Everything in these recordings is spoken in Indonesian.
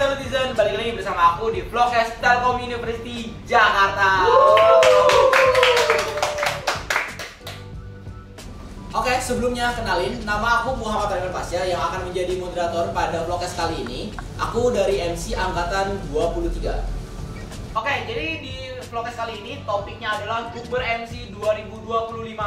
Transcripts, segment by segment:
Netizen, balik lagi bersama aku di Vlogcast Telkom University Jakarta. Oke, sebelumnya kenalin, nama aku Muhammad Rayman Pasya yang akan menjadi moderator pada Vlogcast kali ini. Aku dari MC Angkatan 23. Oke, jadi di Vlogcast kali ini topiknya adalah Bukber MC 2025.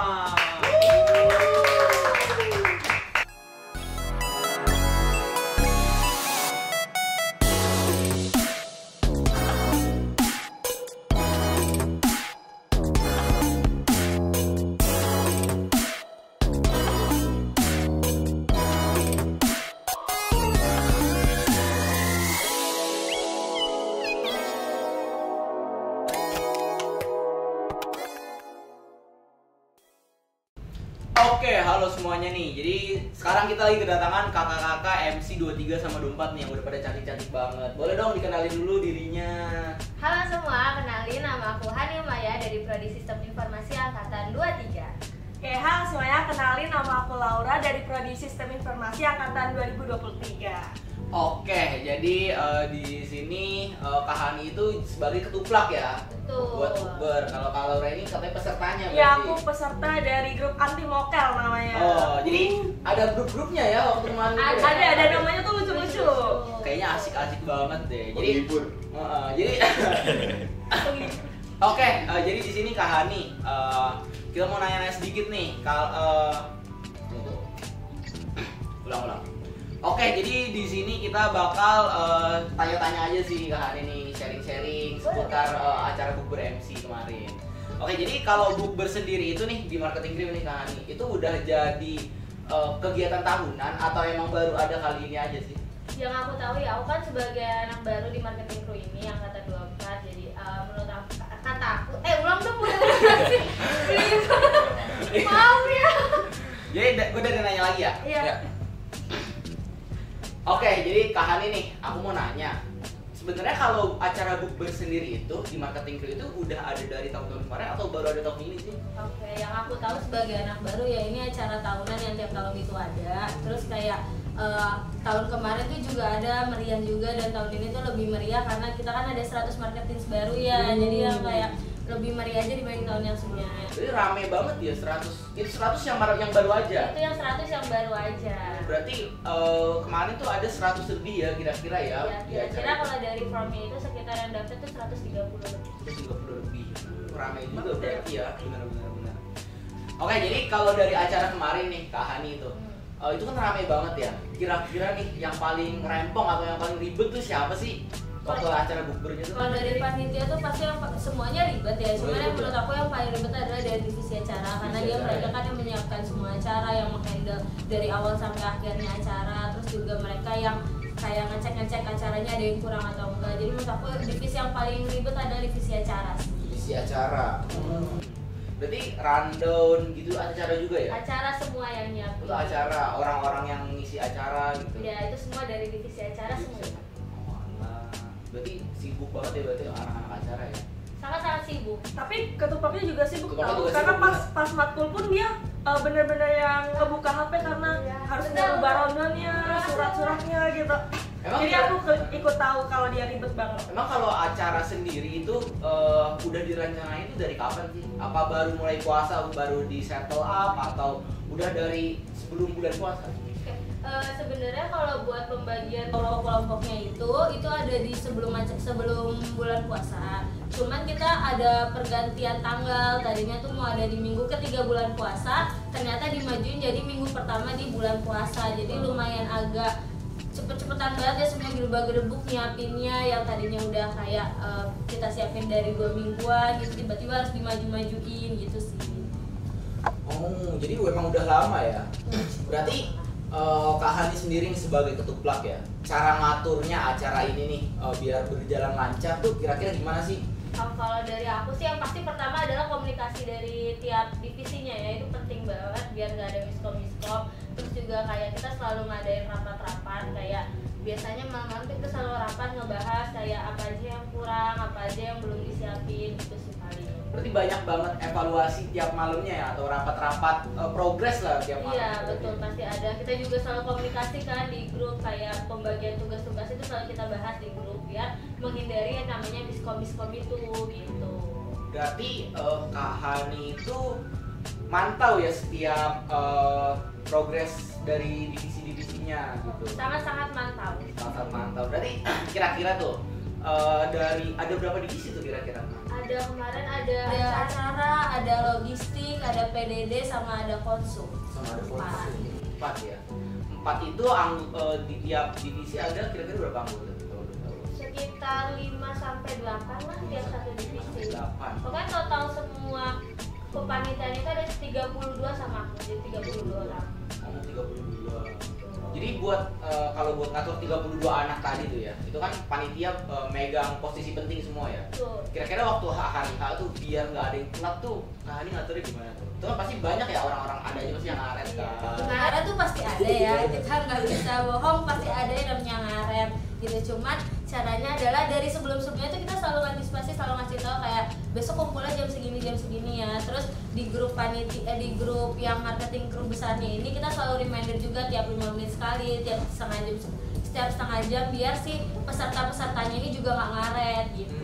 Oke, halo semuanya nih. Jadi sekarang kita lagi kedatangan kakak-kakak MC 23 sama 24 nih yang udah pada cantik-cantik banget. Boleh dong dikenalin dulu dirinya. Halo semua, kenalin nama aku Hani Maya dari Prodi Sistem Informasi Angkatan 23. Oke, halo semuanya, kenalin nama aku Laura dari Prodi Sistem Informasi Angkatan 2023. Oke, jadi di sini Kak Hani itu sebagai ketuplak ya. Betul. Buat Bukber. Kalau Kak Laura ini katanya pesertanya Ya, berarti. aku peserta dari grup anti mokel namanya. Oh, jadi ada grup-grupnya ya waktu kemarin itu ya? Ada namanya tuh lucu-lucu. Kayaknya asik-asik banget deh. Jadi Penghibur. jadi Oke, jadi di sini Kak Hani, kita mau nanya-nanya sedikit nih. Tunggu. Ulang-ulang. Oke, jadi di sini kita bakal tanya-tanya aja sih Kak Hani nih, sharing-sharing seputar acara Bukber MC kemarin. Oke, jadi kalau Bukber sendiri itu nih di Marketing Crew nih Kak Hani, itu udah jadi kegiatan tahunan atau emang baru ada kali ini aja sih? Yang aku tahu ya, aku kan sebagai anak baru di Marketing Crew ini Angkatan 24. Jadi menurut aku, kata aku, ulang dong udah sih. Maaf ya. Jadi gue udah nanya lagi ya? Iya. Oke, jadi Kak Hani nih, aku mau nanya. Sebenarnya kalau acara Bukber sendiri itu di Marketing Crew itu udah ada dari tahun-tahun kemarin atau baru ada tahun ini sih? Oke, yang aku tahu sebagai anak baru ya ini acara tahunan yang tiap tahun itu ada. Terus kayak tahun kemarin tuh juga ada meriah juga, dan tahun ini tuh lebih meriah karena kita kan ada 100 marketing baru ya. Jadi yang kayak lebih meriah aja dibanding tahun yang sebelumnya. Jadi rame banget ya 100. Itu 100 yang baru aja. Itu yang 100 yang baru aja. Berarti kemarin tuh ada 100 lebih ya kira-kira ya. Ya, kira-kira kalau dari formnya itu sekitar yang daftar tuh 130 lebih. 130 lebih. Rame juga berarti ya. Benar. Oke, jadi kalau dari acara kemarin nih Kak Hani itu kan rame banget ya. Kira-kira nih yang paling rempong atau yang paling ribet tuh siapa sih? Waktu acara bukbernya tuh. Kalau dari panitia tuh pasti yang semuanya ribet ya. Cuman yang menurut aku yang paling ribet adalah dari divisi acara, karena mereka kan yang menyiapkan semua acara, yang menghandle dari awal sampai akhirnya acara. Terus juga mereka yang kayak ngecek acaranya ada yang kurang atau enggak. Jadi menurut aku divisi yang paling ribet adalah divisi acara. Divisi acara. Berarti rundown gitu acara juga ya? Acara semua yang nyiapin. Itu acara, orang-orang yang ngisi acara gitu. Ya, itu semua dari divisi acara semua. Berarti sibuk banget ya berarti anak-anak acara ya? Sangat-sangat sibuk. Tapi ketupaknya juga sibuk Ketupaknya tau, juga karena sibuk, pas matkul pun dia bener-bener yang ngebuka HP karena harus ngerubah rondonya, surat-suratnya gitu. Emang Jadi aku ikut tahu kalau dia ribet banget. Emang kalau acara sendiri itu udah direncanain itu dari kapan sih? Apa baru mulai puasa baru di settle up atau udah dari sebelum bulan puasa? Sebenarnya kalau buat pembagian kelompok-kelompoknya itu ada di sebelum bulan puasa. Cuman kita ada pergantian tanggal. Tadinya tuh mau ada di minggu ketiga bulan puasa, ternyata dimajuin jadi minggu pertama di bulan puasa. Jadi lumayan agak cepet-cepetan banget ya semua gerubah-gerubuk nyiapinnya, yang tadinya udah kayak kita siapin dari 2 mingguan gitu, tiba-tiba harus dimaju-majuin gitu sih. Oh, jadi emang udah lama ya? Berarti Kak Hani sendiri sebagai ketuplak ya, cara ngaturnya acara ini nih biar berjalan lancar tuh kira-kira gimana sih? Kalau dari aku sih yang pasti pertama adalah komunikasi dari tiap divisinya ya, itu penting banget biar nggak ada miskom. Terus juga kayak kita selalu ngadain rapat-rapat, kayak biasanya malam-malam kita selalu rapat ngebahas kayak apa aja yang kurang, apa aja yang belum disiapin gitu sih paling. Berarti banyak banget evaluasi tiap malamnya ya, atau rapat-rapat progres lah tiap malam. Iya betul, pasti ada. Kita juga selalu komunikasi kan di grup, kayak pembagian tugas-tugas itu selalu kita bahas di grup ya, menghindari yang namanya miskom itu gitu. Berarti Kak Hani itu mantau ya setiap progres dari divisi-divisinya gitu. Sangat-sangat mantap. Sangat mantau. Berarti kira-kira tuh dari ada berapa divisi tuh kira-kira? Ada kemarin ada acara, ada logistik, ada PDD, sama ada konsum. Sama ada Empat. Empat ya. Empat itu di tiap divisi ada kira-kira berapa anggota? Sekitar 5 sampai 8 lah tiap satu divisi. 8. Pokoknya total semua kepanitiaan itu ada 32 sama aku, jadi 32 orang. Kamu 32. Jadi buat kalau buat ngatur 32 anak tadi tuh ya, itu kan panitia megang posisi penting semua ya. Tuh. Kira-kira waktu hari H tuh biar nggak ada yang telat tuh, nah ini ngaturnya gimana tuh? Itu kan pasti banyak ya orang-orang, ada aja pasti yang ngaret kan. Ngaret tuh pasti ada ya, kita nggak bisa bohong, pasti ada yang namanya ngaret gitu. Cuman caranya adalah dari sebelum-sebelumnya tuh kita selalu antisipasi, selalu ngasih tahu kayak besok kumpulnya jam segini ya. Terus di grup panitia, di grup yang marketing grup besarnya ini kita selalu reminder juga tiap 5 menit sekali, tiap setengah jam biar si peserta-pesertanya ini juga nggak ngaret gitu.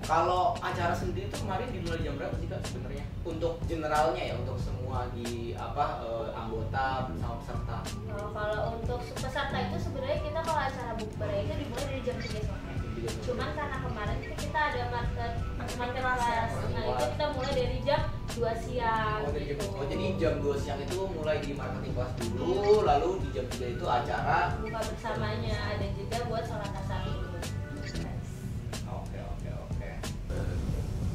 Kalau acara sendiri tuh kemarin dimulai jam berapa sih Kak sebenarnya? Untuk generalnya ya, untuk semua di anggota bersama peserta. Kalau untuk peserta itu sebenarnya kita kalau acara bukber itu dimulai dari jam 3 sore. Cuman karena kemarin itu kita ada market kelas, nah itu kita mulai dari jam 2 siang. Oh, jadi jam 2 siang itu mulai di marketing kelas dulu, lalu di jam 3 itu acara buka bersamanya, dan juga buat sholat asar dulu.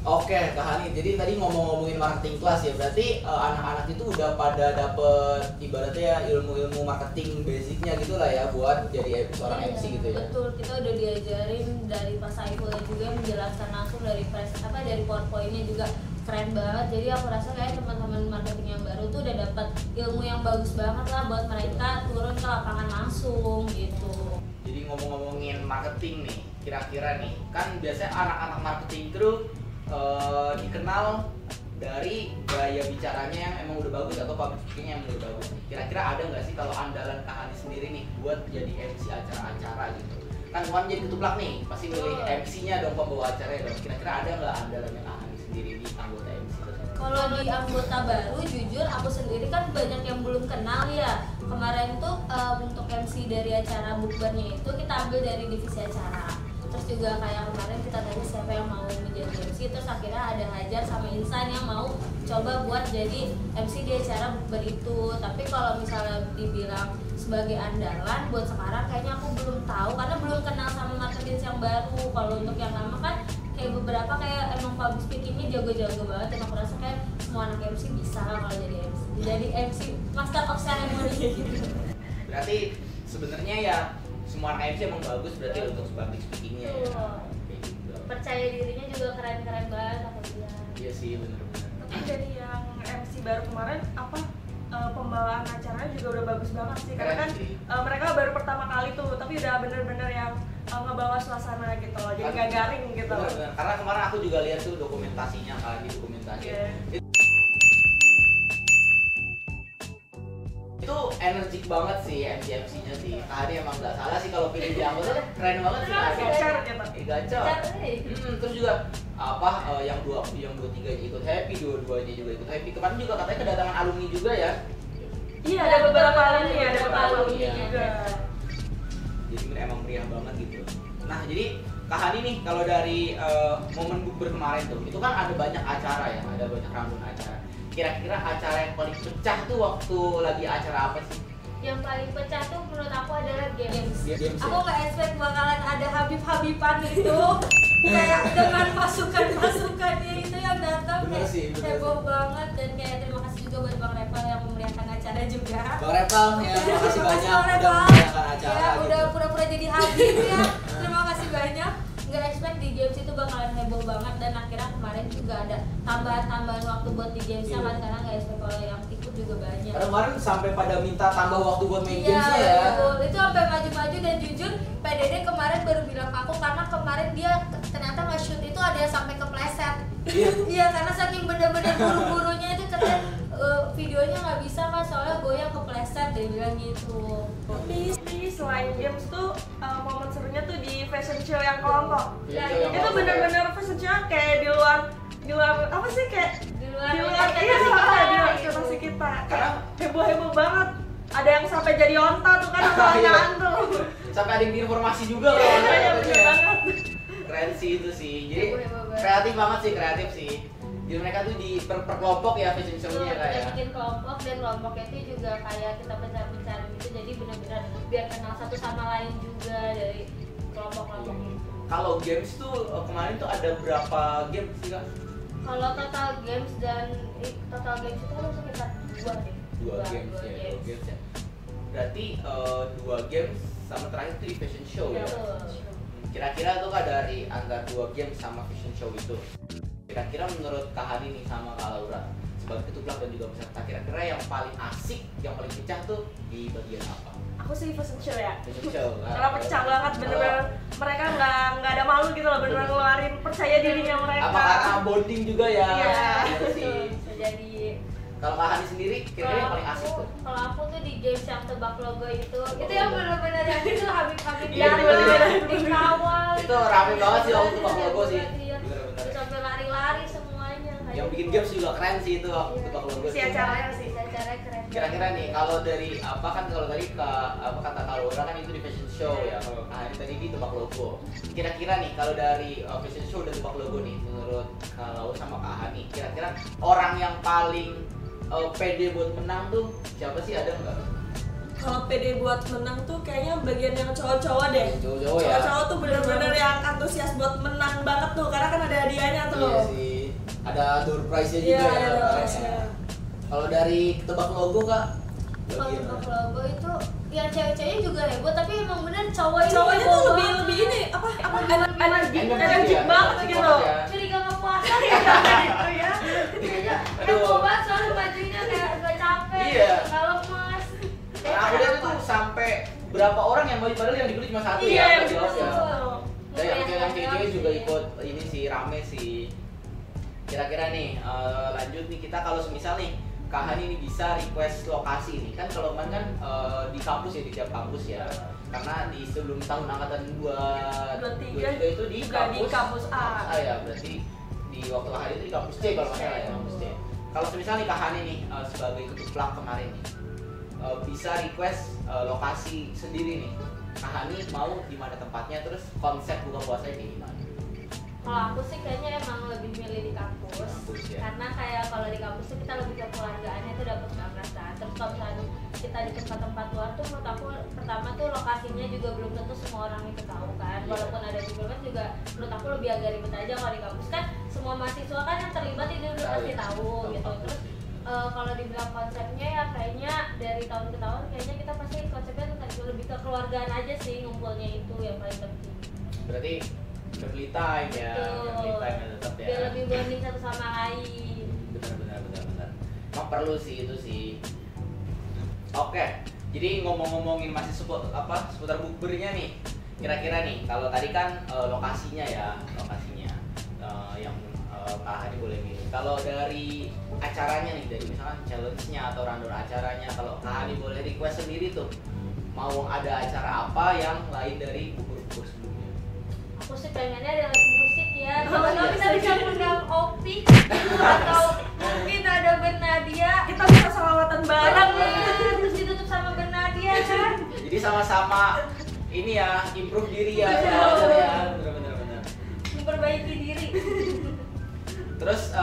Oke, Kak Hani, jadi tadi ngomongin marketing kelas ya, berarti anak-anak itu udah pada dapet ibaratnya ya ilmu-ilmu marketing basicnya gitu lah ya buat jadi seorang MC gitu ya. Betul, kita udah diajarin dari Pak Saiful juga menjelaskan langsung dari dari PowerPoint-nya juga keren banget. Jadi aku rasa kayak teman-teman marketing yang baru tuh udah dapat ilmu yang bagus banget lah buat mereka turun ke lapangan langsung gitu. Jadi ngomongin marketing nih, kira-kira nih, kan biasanya anak-anak marketing itu dikenal dari gaya bicaranya yang emang udah bagus atau public speaking yang udah bagus. Kira-kira ada nggak sih kalau andalan Kak Hani sendiri nih buat jadi MC acara-acara gitu? Kan kemarin jadi ketuplak nih, pasti milih MC-nya dong, pembawa acaranya dong. Kira-kira ada nggak andalannya Kak Hani sendiri di anggota MC tersebut? Kalau di anggota baru, jujur aku sendiri kan banyak yang belum kenal ya. Kemarin tuh untuk MC dari acara bukbernya itu kita ambil dari divisi acara. Terus juga kayak kemarin kita tanya siapa yang mau menjadi MC, terus akhirnya ada Hajar sama Insan yang mau coba buat jadi MC di acara bukber itu. Tapi kalau misalnya dibilang sebagai andalan buat sekarang kayaknya aku belum tahu karena belum kenal sama marketing yang baru. Kalau untuk yang lama kan kayak beberapa kayak emang public speakingnya jago-jago banget, dan aku rasa kayak semua anak MC bisa lah kalau jadi MC. Jadi MC Master of Ceremony gitu. Berarti sebenarnya ya semua anak MC emang bagus berarti untuk public speakingnya ya. Gitu. Percaya dirinya juga keren-keren banget aku bilang. Iya sih, bener-bener. Tapi dari yang MC baru kemarin pembawaan acaranya juga udah bagus banget sih, karena kan mereka baru pertama kali tuh, tapi udah bener-bener yang ngebawa suasana gitu loh, jadi nggak garing gitu. Bener-bener. Karena kemarin aku juga lihat tuh dokumentasinya kan, di dokumentasi. Yeah. Itu energik banget sih MC-nya sih. Kak Hani emang nggak salah sih kalau pilih di anggota tuh keren banget sih. Gacor gitu. Gacor. Terus juga yang dua tiganya ikut happy, dua-duanya juga ikut happy. Kemarin juga katanya kedatangan alumni juga ya. Iya, ada beberapa alumni, ada beberapa alumni juga. Jadi emang meriah banget gitu. Nah, jadi Kak Hani nih kalau dari momen bukber kemarin tuh, itu kan ada banyak acara ya, ada banyak rangkaian acara. Kira-kira acara yang paling pecah tuh waktu lagi acara apa sih? Yang paling pecah tuh menurut aku adalah games. Aku nggak expect bakalan ada Habib-Habiban itu kayak dengan pasukan-pasukannya itu yang datang kayak heboh banget, dan kayak terima kasih juga buat Bang Repal yang memeriahkan acara juga. Bang Repal ya, terima kasih banyak Bang udah Repal. memeriahkan acara. Ya, gitu. udah pura-pura jadi Habib ya. Terima kasih banyak. Nggak expect di games itu bakalan heboh banget, dan akhirnya kemarin juga ada tambahan waktu buat di games kan, karena nggak expect kalau yang ikut juga banyak. Karena kemarin sampai pada minta tambah waktu buat main Iya, gamesnya ya. betul. Itu sampai maju-maju, dan jujur PDD kemarin baru bilang ke aku karena kemarin dia ternyata nge-shoot itu tuh ada yang sampai kepleset. Iya. Iya, karena saking bener-bener buru-burunya itu ternyata videonya nggak bisa kan soalnya goyang kepleset, dia bilang gitu. Tapi selain games tuh momen serunya tuh di fashion show yang kelompok. Iya, Ya, itu bener-bener fashion show kayak di luar apa sih kayak Di luar iya ekspektasi di luar kita. ekspektasi kita. Karena Heboh banget. Ada yang sampai jadi onta tuh kan ontaan tuh. sampai ada yang informasi juga loh. Iya bener banget. Keren sih itu sih. Jadi Heboh banget. kreatif banget sih, kreatif sih. Jadi mereka tuh di per kelompok ya fashion show-nya Kita kayak. bikin kelompok dan kelompoknya itu juga kayak kita pecah-pecah gitu, jadi benar-benar biar kenal satu sama lain juga dari kelompok-kelompok itu. Kalau games tuh kemarin tuh ada berapa games sih kak? Kalau total games total games itu kan sekitar 2 deh. Dua games ya, 2 games ya. Berarti 2 games sama terakhir tuh di fashion show ya. Betul. Kira-kira tuh kak dari antara 2 games sama fashion show itu, kira-kira menurut Kak Hani nih sama Kak Laura sebagai ketuplak dan juga peserta, kira-kira yang paling asik, yang paling pecah tuh di bagian apa? Aku sih fashion show ya. Fashion show kan? Karena pecah banget bener-bener mereka nggak ada malu gitu loh, bener-bener ngeluarin percaya dirinya mereka. Apa karena bonding juga ya? Iya. Gitu sih. Bisa jadi. Kalau Kak Hani sendiri, kira-kira yang paling asik tuh? Kalau aku tuh di games yang tebak logo itu yang benar-benar yang itu habis-habis Iya, dikawal. Itu rame banget sih waktu tebak logo sih. Iya. Bener-bener. Terus sampai lari-lari semuanya. Yang bikin games juga keren sih itu waktu Iya. tebak logo Si sih. acaranya sih. Acaranya keren. Kira-kira nih kalau dari apa kan kalau tadi apa kata Kak Laura kan itu di fashion show ya. Kalau Kak Hani tadi di tebak logo. Kira-kira nih kalau dari fashion show dan tebak logo nih menurut Kak Laura sama Kak Hani, kira-kira orang yang paling pede buat menang tuh siapa sih, ada nggak? Kalau pede buat menang tuh kayaknya bagian yang cowok-cowok deh. Cowok-cowok ya. Cowok-cowok tuh bener-bener yang antusias buat menang banget tuh, karena kan ada hadiahnya tuh. Iya sih. Ada door prize-nya Iya, juga ada ya. door prize-nya. Kalau dari tebak logo Kak? Kalau Bagian tebak mana? logo itu yang cewek-ceweknya juga heboh, tapi emang bener cowoknya Cowoknya heboh tuh banget. lebih ini apa Lebih energik Energi ya, banget energi gitu. banget ya. Curiga nggak puasa ya. Gitu ya. Iya. Heboh banget soalnya bajunya kayak gak capek, Iya. gak lemas. Karena aku lihat tuh sampai berapa orang yang beli, padahal yang dibeli cuma satu Iya, ya. yang nggak jelas ya. betul. Dan yang cewek-cewek juga ikut ini sih, rame sih. Kira-kira nih lanjut nih kita kalau semisal nih Kak Hani ini bisa request lokasi nih kan, kalau kemarin kan di kampus ya, di tiap kampus ya, karena di sebelum tahun angkatan 23 itu di juga di kampus A. ya, berarti di waktu Kak Hani itu di kampus C kalau nggak salah ya, kampus C. Kalau semisal nih Kak Hani nih sebagai ketuplak kemarin nih bisa request lokasi sendiri nih, Kak Hani mau di mana tempatnya, terus konsep buka puasanya kayak gimana? Kalau aku sih kayaknya emang lebih milih di kampus, Kampus, ya. karena kayak kalau di kampus tuh kita lebih ke keluargaannya itu dapat banget kan. Terus kalau misalnya kita di tempat-tempat luar tuh menurut aku pertama tuh lokasinya juga belum tentu semua orang itu tahu kan. Iya. Walaupun ada Google Maps juga menurut aku lebih agak ribet aja. Kalau di kampus kan semua mahasiswa kan yang terlibat itu udah pasti tahu gitu. Terus kalau dibilang konsepnya ya kayaknya dari tahun ke tahun kayaknya kita pasti konsepnya lebih ke keluargaan aja sih, ngumpulnya itu yang paling penting. Berarti family time ya, family time ya tetap ya. Biar lebih bonding satu sama lain. Benar. Emang perlu sih itu sih. Oke, jadi ngomongin masih seputar bukbernya nih. Kira-kira nih, kalau tadi kan lokasinya yang Kak Hani boleh milih. Kalau dari acaranya nih, dari misalkan challenge-nya atau rundown acaranya, kalau Kak Hani boleh request sendiri tuh, mau ada acara apa yang lain dari bukber-bukber sebelumnya? Aku sih pengennya ada live musik ya. Kalau iya. kita bisa undang Opi atau mungkin ada Bernadia. Kita bisa salawatan bareng. Terus ditutup sama Bernadia kan. Jadi sama-sama ini ya, improve diri ya, Betul. belajar ya, benar. Memperbaiki diri. Terus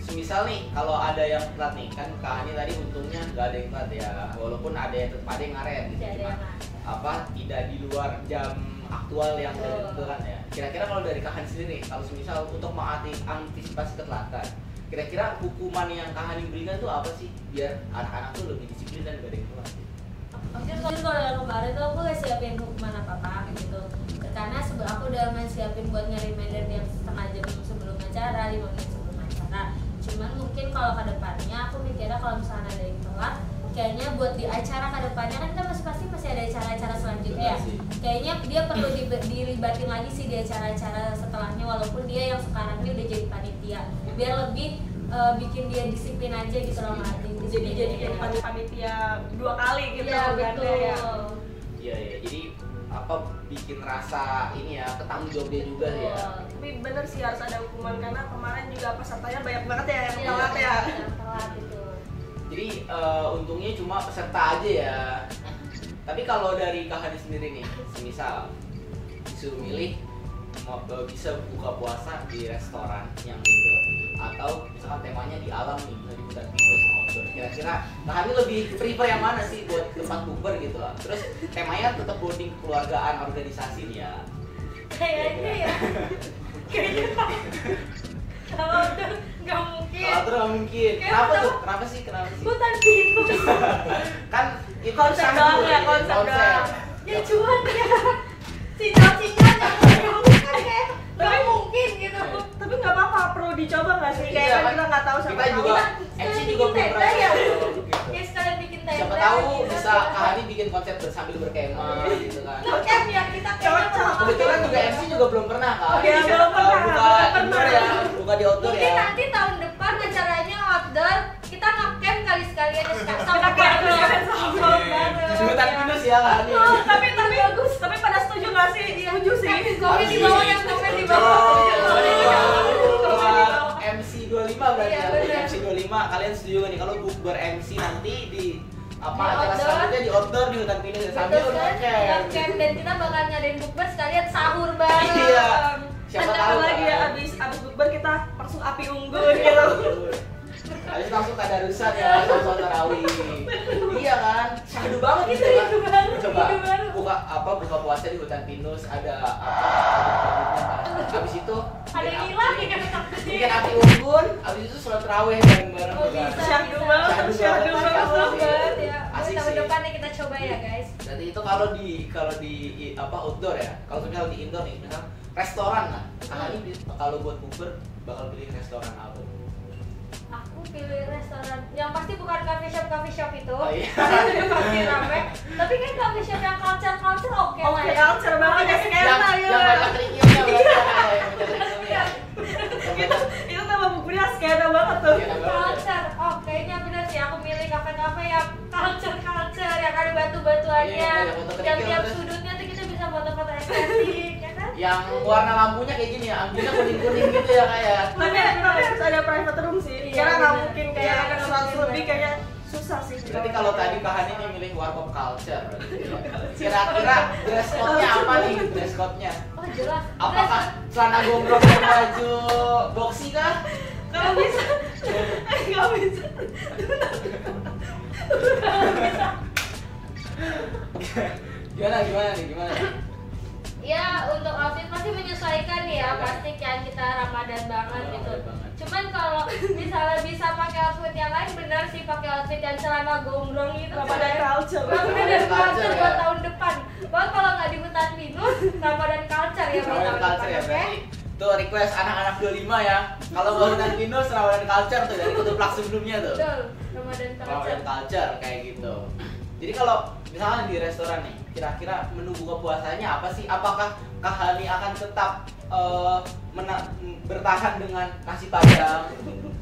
semisal nih kalau ada yang telat nih, kan Kak Hani tadi untungnya nggak ada yang telat ya, walaupun ada yang tetap ada yang ngaret gitu, Tidak ada cuma yang ngaret. apa tidak di luar jam aktual yang udah ditentukan ya. Kira-kira kalau dari Kak Hani sendiri, kalau semisal untuk mengantisipasi ketelatan, kira-kira hukuman yang Kak Hani berikan tuh apa sih biar anak-anak tuh lebih disiplin dan gak ada yang telat? Mungkin kalau yang kemarin tuh aku gak siapin hukuman apa-apa gitu. Karena aku udah siapin buat nge-reminder yang setengah jam sebelum acara, 5 menit sebelum acara. Cuman mungkin kalau ke depannya aku mikirnya kalau misalnya ada yang telat, kayaknya buat di acara kedepannya kan kita masih ada acara-acara selanjutnya. Kayaknya dia perlu dilibatin lagi sih di acara-acara setelahnya, walaupun dia yang sekarang ini udah jadi panitia, biar lebih bikin dia disiplin aja gitu loh Mak. Jadi panitia 2 kali gitu. Iya betul. Iya, jadi apa bikin rasa ini ya ketanggung jawab dia juga ya. Tapi bener sih harus ada hukuman karena kemarin juga pesertanya banyak banget ya yang Iya, telat ya. yang telat itu. Jadi untungnya cuma peserta aja ya. Tapi kalau dari Kak Hani sendiri nih, misal disuruh milih mau bisa buka puasa di restoran yang indoor atau misalkan temanya di alam nih, di hutan pinus outdoor, kira-kira Kak Hani lebih prefer yang mana sih buat tempat bukber gitu lah? Terus temanya tetap bonding kekeluargaan, organisasi nih ya. Kayaknya ya. Kayaknya kalau udah nggak mungkin. Kalau terus nggak mungkin. Kenapa tuh? Kenapa sih? Hutan pinus. Kan itu Konsep sangat doang ya, konsep. konsep doang. Ya cuman ya sinyal-sinyal yang bukan kayak nggak mungkin gitu. Tapi nggak apa-apa, perlu dicoba nggak sih? Kayak kan kita nggak tahu siapa kita tahu. juga MC juga belum tenda pernah ya. gitu. Ya sekalian bikin tenda. Siapa tahu gitu. bisa Kak Hani bikin konsep sambil berkemah gitu kan. Camp ya kita cocok. Kebetulan juga MC juga belum pernah kan. Iya, belum pernah. Buka indoor ya, buka di outdoor Mungkin ya. nanti tahun depan acaranya outdoor, kita nge-camp kali-sekalian sama Kita kayak bareng. Di hutan pinus ya Kak Hani. Tapi bagus. Tapi pada setuju nggak sih? Setuju sih. Komen di bawah yang komen di bawah. MC 25 berarti Iya, ya. benar. MC 25 kalian setuju nggak nih kalau bukber MC nanti di apa Di acara outdoor. selanjutnya di outdoor di hutan pinus sambil Betul kan? ngecamp. Ngecamp, dan kita bakal ngadain bukber sekalian sahur bareng. Iya. Siapa Ada tahu lagi ya, kan. abis bukber kita langsung api unggun gitu. Habis langsung tadarusan ya, langsung tarawih. Iya kan? Syahdu banget gitu kan. Itu baru, Coba itu baru. buka puasa di hutan pinus ada apa? Habis itu Ada yang hilang ya kan? bikin api unggun, habis itu sholat tarawih bareng-bareng. Oh, kan. bisa. Syahdu banget, syahdu banget. Ya. Asik Tahun sih. depannya kita coba ya guys. Jadi itu kalau di apa outdoor ya. Kalau misalnya di indoor nih, misal restoran lah. Ini kalau buat bukber bakal pilih restoran apa? Aku pilih restoran yang pasti bukan coffee shop itu. Oh, iya. Karena itu pasti rame. Tapi kan coffee shop yang culture oke lah. Oke, ya. culture banget ya skema yang gitu. banyak kerikilnya berarti ya, yang banyak kerikilnya. Itu nama bukunya skena banget tuh. Iya. Culture, oh kayaknya bener sih aku milih kafe-kafe yang culture yang ada batu-batuannya, Iya, banyak foto yang kerikil, tiap terus. sudutnya tuh kita bisa foto-foto estetik, ya kan? Yang warna lampunya kayak gini ya, ambilnya kuning-kuning gitu ya kayak. Tapi harus ada private room sih. Iya, Karena nggak bener. mungkin Iya, kayak akan bener, 100 bener. lebih kayaknya susah sih. Berarti kalau tadi Kak Hani nih milih warkop culture. Kira-kira dress code-nya apa nih? Dress code-nya? Oh jelas. Apakah celana gombrong dan baju boxy kah? Kalau bisa, nggak bisa. Gimana? Ya untuk outfit pasti menyesuaikan ya, pasti kan kita Ramadan banget Oh, gitu. Ramadan banget. Cuman kalau misalnya bisa pakai outfit yang lain, benar sih pakai outfit yang celana gombrong itu. Ramadan culture. Ramadan culture ya. buat tahun depan. Bahkan kalau nggak di hutan pinus, Ramadan culture ya buat Ramadan tahun culture depan, ya oke? berarti. Tuh request anak-anak 25 ya. Kalau mau hutan pinus Ramadan culture tuh dari kutuplak sebelumnya tuh. Betul, Ramadan culture. Ramadan culture kayak gitu. Jadi kalau misalnya di restoran nih, kira-kira menu buka puasanya apa sih? Apakah Kak Hani akan tetap bertahan dengan nasi padang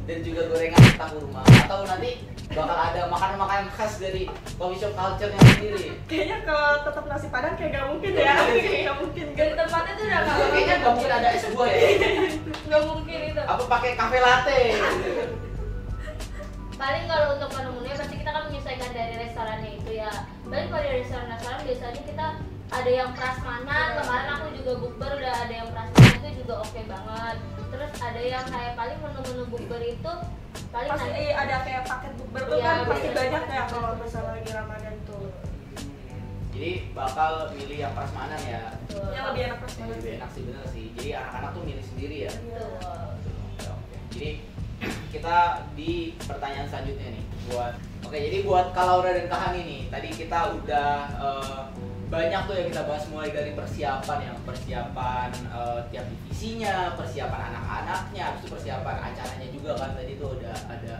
dan juga gorengan serta kurma, atau nanti bakal ada makanan-makanan khas dari coffee shop culture-nya sendiri? Kayaknya kalau tetap nasi padang kayak nggak mungkin ya. Kayak nggak mungkin. Dan tempatnya tuh udah Kayaknya nggak mungkin ada es buah ya. nggak mungkin itu. Apa pakai cafe latte? Paling kalau untuk menu-menunya pasti kita kan menyesuaikan dari restorannya itu ya. Paling kalau dari restoran biasanya kita ada yang prasmanan. Kemarin aku juga bukber udah ada yang prasmanan, itu juga oke banget. Terus ada yang kayak paling menu-menu bukber itu paling Pasti nanti ada kayak paket bukber tuh Iya, kan pasti bener. banyak ya kalau misalnya lagi Ramadan tuh. Jadi bakal milih yang prasmanan ya. Yang lebih enak pas Yang banget. lebih enak sih, bener sih. Jadi anak-anak tuh milih sendiri ya. Betul. Oke. Jadi kita di pertanyaan selanjutnya nih buat jadi buat Kak Laura dan Kak Hani nih, tadi kita udah banyak tuh yang kita bahas, mulai dari persiapan tiap divisinya, persiapan anak-anaknya, habis itu persiapan acaranya juga kan, tadi tuh ada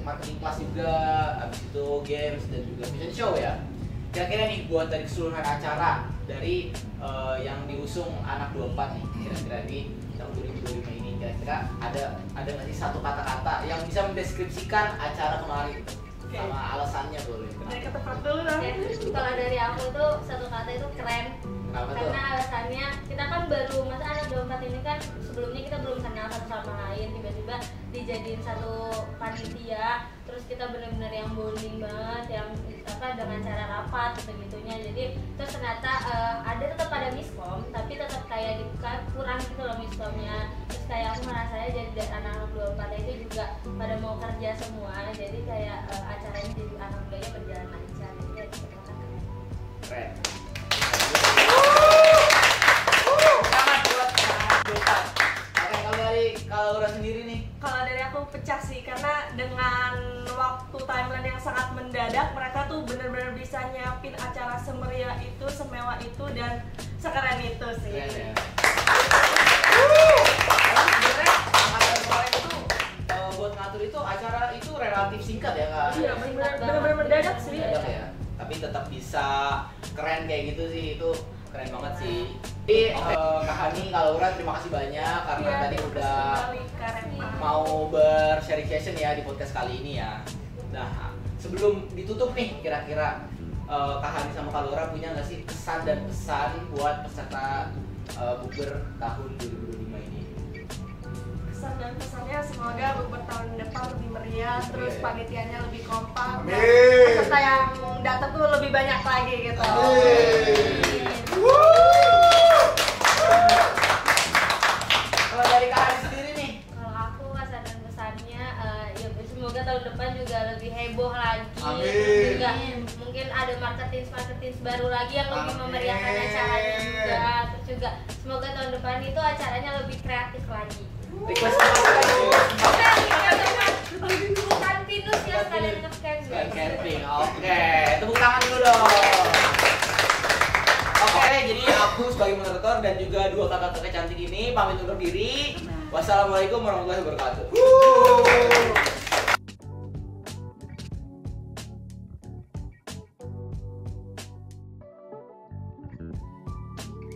marketing kelas juga, habis itu games dan juga fashion show ya. Kira-kira nih buat dari keseluruhan acara dari yang diusung anak 24 nih, kira-kira di tahun 2025 ini, kira-kira ada nggak sih satu kata-kata yang bisa mendeskripsikan acara kemarin sama alasannya boleh? Dari kata Fat dulu lah. Kalau dari aku tuh satu kata itu keren. Kenapa tuh? Karena alasannya kita kan baru, masa anak 24 ini kan sebelumnya kita belum kenal satu sama lain, tiba-tiba dijadiin satu panitia, terus kita bener-bener yang bonding banget, yang dengan cara rapat gitu-gitunya. Jadi terus ternyata ada tetap ada miskom, tapi tetap kayak kurang gitu loh miskomnya. Terus kayak aku merasanya jadi dari anak-anak 24 itu juga pada mau kerja semua, jadi kayak acaranya jadi alhamdulillah berjalan lancar. Jadi Keren. Selamat buat anak 24. Oke, kalau Laura sendiri nih. Kalau dari aku pecah sih, karena dengan waktu timeline yang sangat mendadak, mereka tuh bener-bener bisa nyiapin acara semeriah itu, semewah itu, dan sekeren itu sih. Keren ya. Karena sebenarnya angkatan kemarin itu buat ngatur itu acara itu relatif singkat ya kak. Iya, bener-bener mendadak sih. Mendadak ya. Tapi tetap bisa keren kayak gitu sih, itu keren banget sih. Jadi Kak Hani, Kak Laura terima kasih banyak karena Iya, tadi terima udah kasih keren banget. mau bersharing session ya di podcast kali ini ya. Nah, sebelum ditutup nih, kira-kira Kak Hani sama Kak Laura punya nggak sih kesan dan pesan buat peserta bukber tahun 2025 ini? Kesan dan pesannya semoga bukber tahun depan lebih meriah, terus Oke. panitianya lebih kompak, dan Amin. peserta yang datang tuh lebih banyak lagi gitu. Kalau dari Kak Hani sendiri nih, kalau aku kesan dan pesannya ya semoga tahun depan juga lebih heboh lagi. Amin. Terus juga mungkin ada marketing baru lagi yang lebih Amin. memeriahkan acaranya juga. Terus juga semoga tahun depan itu acaranya lebih kreatif lagi. request Bukan pinus ya, sekalian nge-camping. sekali camping. Oke, tepuk tangan dulu dong. Oke, jadi aku sebagai moderator dan juga dua kakak-kakak cantik ini pamit undur diri. Wassalamualaikum warahmatullahi wabarakatuh.